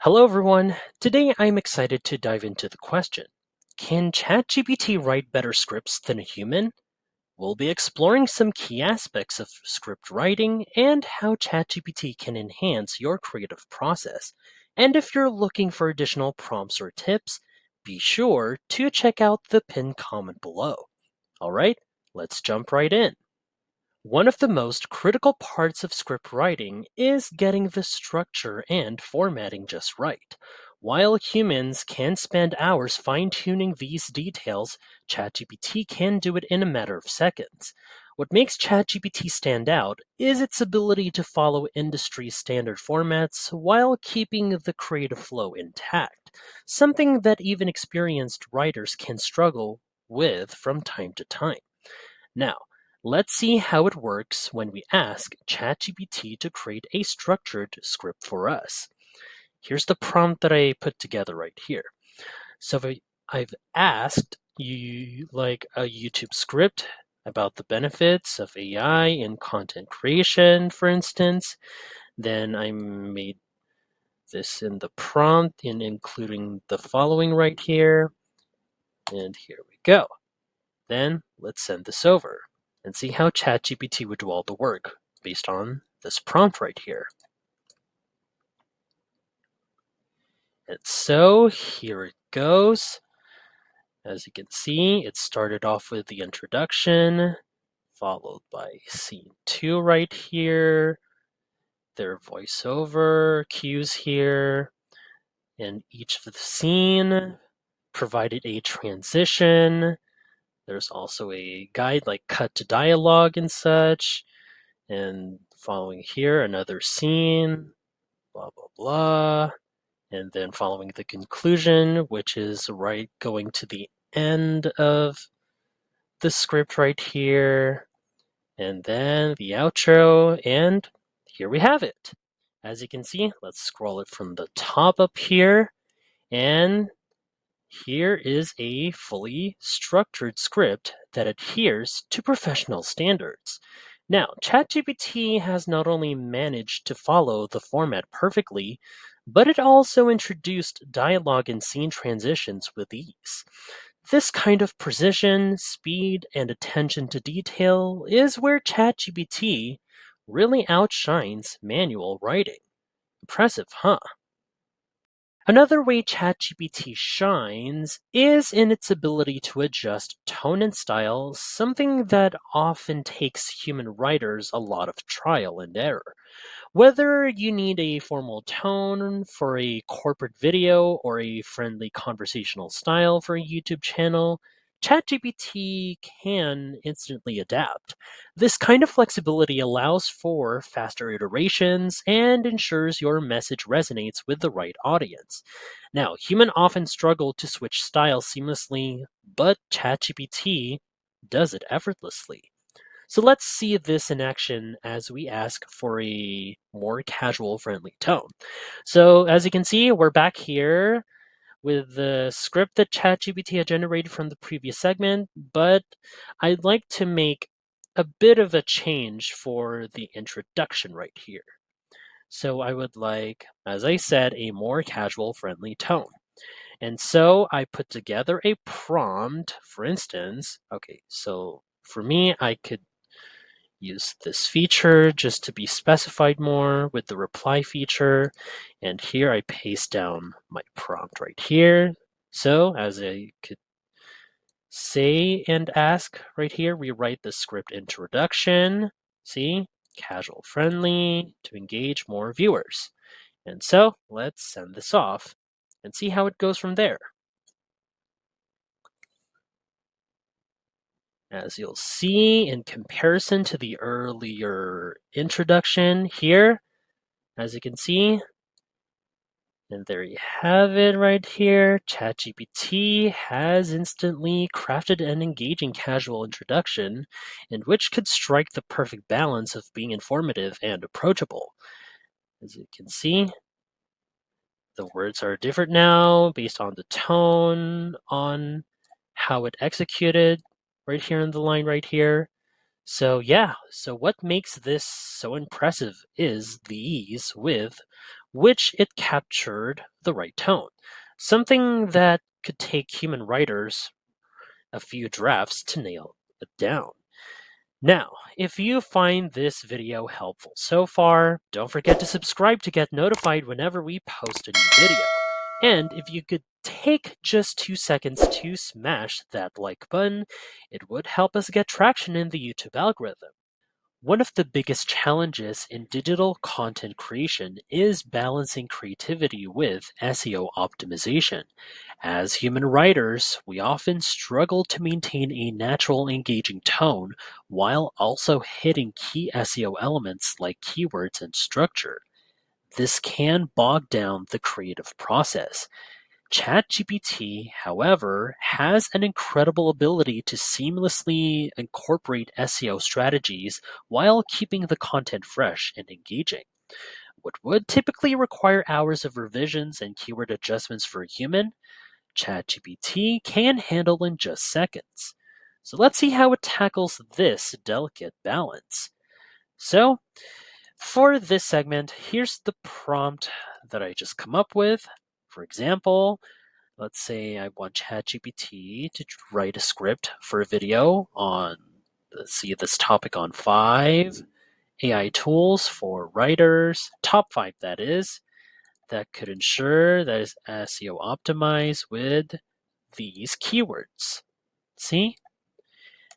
Hello, everyone. Today I'm excited to dive into the question: can ChatGPT write better scripts than a human? We'll be exploring some key aspects of script writing and how ChatGPT can enhance your creative process. And if you're looking for additional prompts or tips, be sure to check out the pinned comment below. All right, let's jump right in. One of the most critical parts of script writing is getting the structure and formatting just right. While humans can spend hours fine tuning these details, ChatGPT can do it in a matter of seconds. What makes ChatGPT stand out is its ability to follow industry standard formats while keeping the creative flow intact, something that even experienced writers can struggle with from time to time. Now, let's see how it works when we ask ChatGPT to create a structured script for us. Here's the prompt that I put together right here. So I've asked you like a YouTube script about the benefits of AI in content creation, for instance. Then I made this in the prompt in including the following right here. And here we go. Then let's send this over and see how ChatGPT would do all the work based on this prompt right here. And so here it goes. As you can see, it started off with the introduction, followed by scene 2 right here, their voiceover cues here, and each of the scene provided a transition. There's also a guide like cut to dialogue and such. And following here, another scene, blah, blah, blah. And then following the conclusion, which is right going to the end of the script right here. And then the outro, and here we have it. As you can see, let's scroll it from the top up here. And here is a fully structured script that adheres to professional standards. Now, ChatGPT has not only managed to follow the format perfectly, but it also introduced dialogue and scene transitions with ease. This kind of precision, speed, and attention to detail is where ChatGPT really outshines manual writing. Impressive, huh? Another way ChatGPT shines is in its ability to adjust tone and style, something that often takes human writers a lot of trial and error. Whether you need a formal tone for a corporate video or a friendly conversational style for a YouTube channel, ChatGPT can instantly adapt. This kind of flexibility allows for faster iterations and ensures your message resonates with the right audience. Now, humans often struggle to switch styles seamlessly, but ChatGPT does it effortlessly. So let's see this in action as we ask for a more casual, friendly tone. So as you can see, we're back here with the script that ChatGPT had generated from the previous segment, but I'd like to make a bit of a change for the introduction right here. So I would like, as I said, a more casual, friendly tone. And so I put together a prompt, for instance. Okay, so for me, I could use this feature just to be specified more with the reply feature. And here I paste down my prompt right here. So as I could say and ask right here, we write the script introduction. See, casual friendly to engage more viewers. And so let's send this off and see how it goes from there. As you'll see, in comparison to the earlier introduction here, as you can see, and there you have it right here. ChatGPT has instantly crafted an engaging casual introduction, in which could strike the perfect balance of being informative and approachable. As you can see, the words are different now based on the tone, on how it executed right here in the line right here. So yeah, so what makes this so impressive is the ease with which it captured the right tone, something that could take human writers a few drafts to nail it down. Now, if you find this video helpful so far, don't forget to subscribe to get notified whenever we post a new video. And if you could take just 2 seconds to smash that like button, it would help us get traction in the YouTube algorithm. One of the biggest challenges in digital content creation is balancing creativity with SEO optimization. As human writers, we often struggle to maintain a natural, engaging tone while also hitting key SEO elements like keywords and structure. This can bog down the creative process. ChatGPT, however, has an incredible ability to seamlessly incorporate SEO strategies while keeping the content fresh and engaging. What would typically require hours of revisions and keyword adjustments for a human, ChatGPT can handle in just seconds. So let's see how it tackles this delicate balance. So, for this segment, here's the prompt that I just come up with. For example, let's say I want ChatGPT to write a script for a video on, let's see, this topic on 5 AI tools for writers, top 5 that is, that could ensure that is SEO optimized with these keywords. See?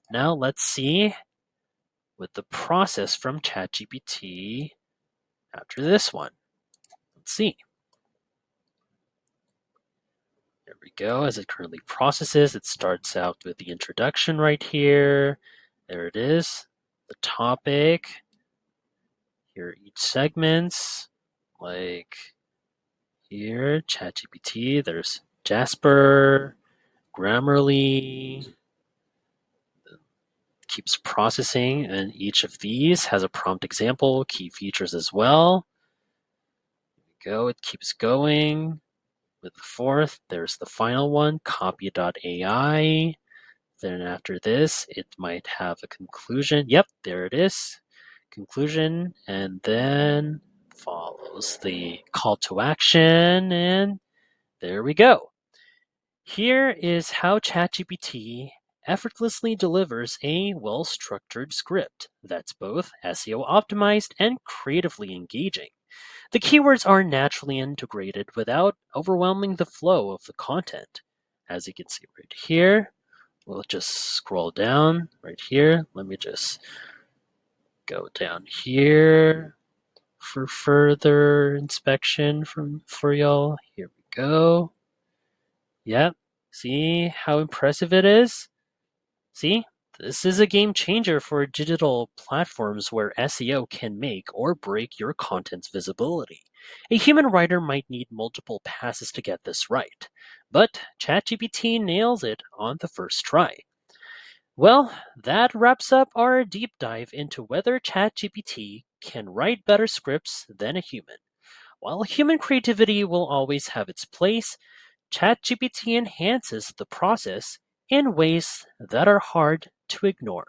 Now let's see with the process from ChatGPT after this one. Let's see. There we go. As it currently processes, it starts out with the introduction right here. There it is. The topic. Here are each segments. Like here, ChatGPT. There's Jasper, Grammarly. Keeps processing, and each of these has a prompt example, key features as well. There we go. It keeps going. With the fourth, there's the final one, copy.ai. Then after this, it might have a conclusion. Yep, there it is. Conclusion, and then follows the call to action, and there we go. Here is how ChatGPT effortlessly delivers a well-structured script that's both SEO optimized and creatively engaging. The keywords are naturally integrated without overwhelming the flow of the content. As you can see right here, we'll just scroll down right here. Let me just go down here for further inspection for y'all. Here we go. Yep. See how impressive it is? See? This is a game changer for digital platforms where SEO can make or break your content's visibility. A human writer might need multiple passes to get this right, but ChatGPT nails it on the first try. Well, that wraps up our deep dive into whether ChatGPT can write better scripts than a human. While human creativity will always have its place, ChatGPT enhances the process in ways that are hard to ignore.